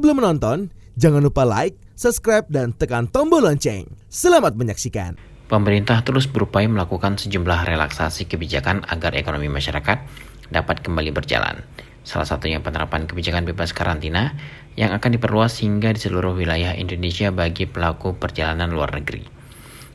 Sebelum menonton, jangan lupa like, subscribe, dan tekan tombol lonceng. Selamat menyaksikan. Pemerintah terus berupaya melakukan sejumlah relaksasi kebijakan agar ekonomi masyarakat dapat kembali berjalan. Salah satunya penerapan kebijakan bebas karantina yang akan diperluas hingga di seluruh wilayah Indonesia bagi pelaku perjalanan luar negeri.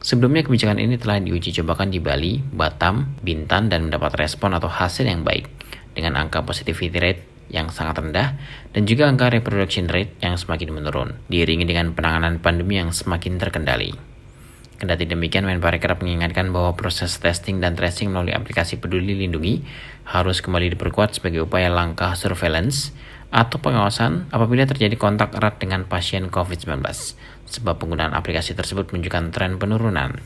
Sebelumnya kebijakan ini telah diuji cobakan di Bali, Batam, Bintan dan mendapat respon atau hasil yang baik dengan angka positivity rate yang sangat rendah dan juga angka reproduction rate yang semakin menurun, diiringi dengan penanganan pandemi yang semakin terkendali. Kendati demikian, Menparekraf mengingatkan bahwa proses testing dan tracing melalui aplikasi Peduli Lindungi harus kembali diperkuat sebagai upaya langkah surveillance atau pengawasan apabila terjadi kontak erat dengan pasien COVID-19, sebab penggunaan aplikasi tersebut menunjukkan tren penurunan.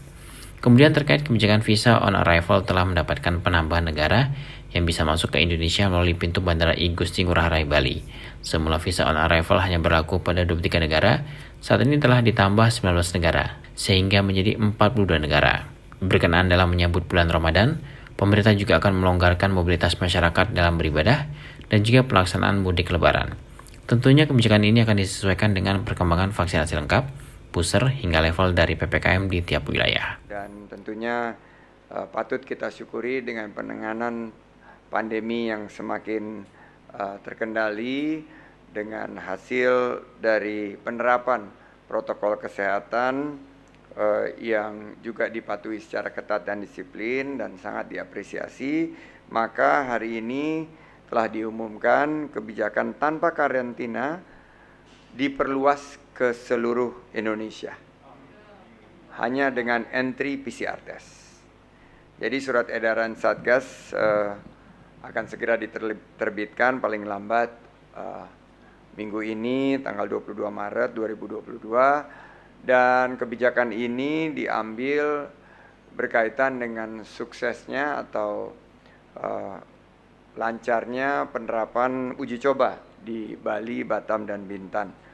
Kemudian terkait kebijakan visa on arrival telah mendapatkan penambahan negara yang bisa masuk ke Indonesia melalui pintu Bandara I Gusti Ngurah Rai Bali. Semula visa on arrival hanya berlaku pada 23 negara, saat ini telah ditambah 19 negara, sehingga menjadi 42 negara. Berkenaan dalam menyambut bulan Ramadan, pemerintah juga akan melonggarkan mobilitas masyarakat dalam beribadah dan juga pelaksanaan mudik lebaran. Tentunya kebijakan ini akan disesuaikan dengan perkembangan vaksinasi lengkap, booster hingga level dari PPKM di tiap wilayah. Dan tentunya patut kita syukuri dengan penanganan pandemi yang semakin terkendali dengan hasil dari penerapan protokol kesehatan yang juga dipatuhi secara ketat dan disiplin dan sangat diapresiasi. Maka hari ini telah diumumkan kebijakan tanpa karantina diperluas ke seluruh Indonesia hanya dengan entry PCR test. Jadi surat edaran Satgas akan segera diterbitkan paling lambat minggu ini tanggal 22 Maret 2022 dan kebijakan ini diambil berkaitan dengan suksesnya atau lancarnya penerapan uji coba di Bali, Batam, dan Bintan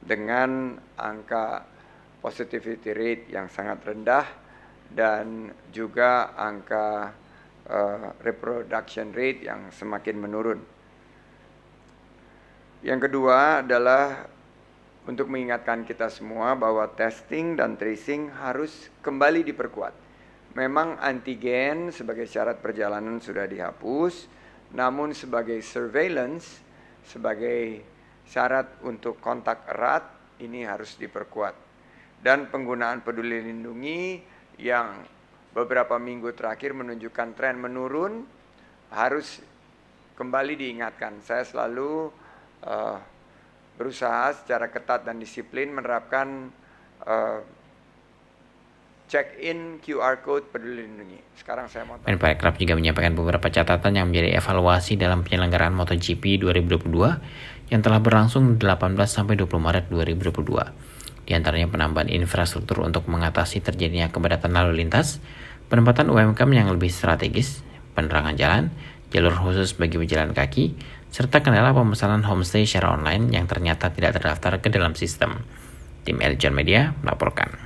dengan angka positivity rate yang sangat rendah dan juga angka reproduction rate yang semakin menurun. Yang kedua adalah untuk mengingatkan kita semua bahwa testing dan tracing harus kembali diperkuat. Memang antigen sebagai syarat perjalanan sudah dihapus, namun sebagai surveillance, sebagai syarat untuk kontak erat, ini harus diperkuat. Dan penggunaan Peduli Lindungi yang beberapa minggu terakhir menunjukkan tren menurun, harus kembali diingatkan. Saya selalu berusaha secara ketat dan disiplin menerapkan check-in QR code Peduli Lindungi. Sekarang saya mau Menparekraf juga menyampaikan beberapa catatan yang menjadi evaluasi dalam penyelenggaraan MotoGP 2022 yang telah berlangsung 18 sampai 20 Maret 2022. Di antaranya penambahan infrastruktur untuk mengatasi terjadinya kepadatan lalu lintas, penempatan UMKM yang lebih strategis, penerangan jalan, jalur khusus bagi pejalan kaki, serta kendala pemesanan homestay secara online yang ternyata tidak terdaftar ke dalam sistem. Tim Eljon Media melaporkan.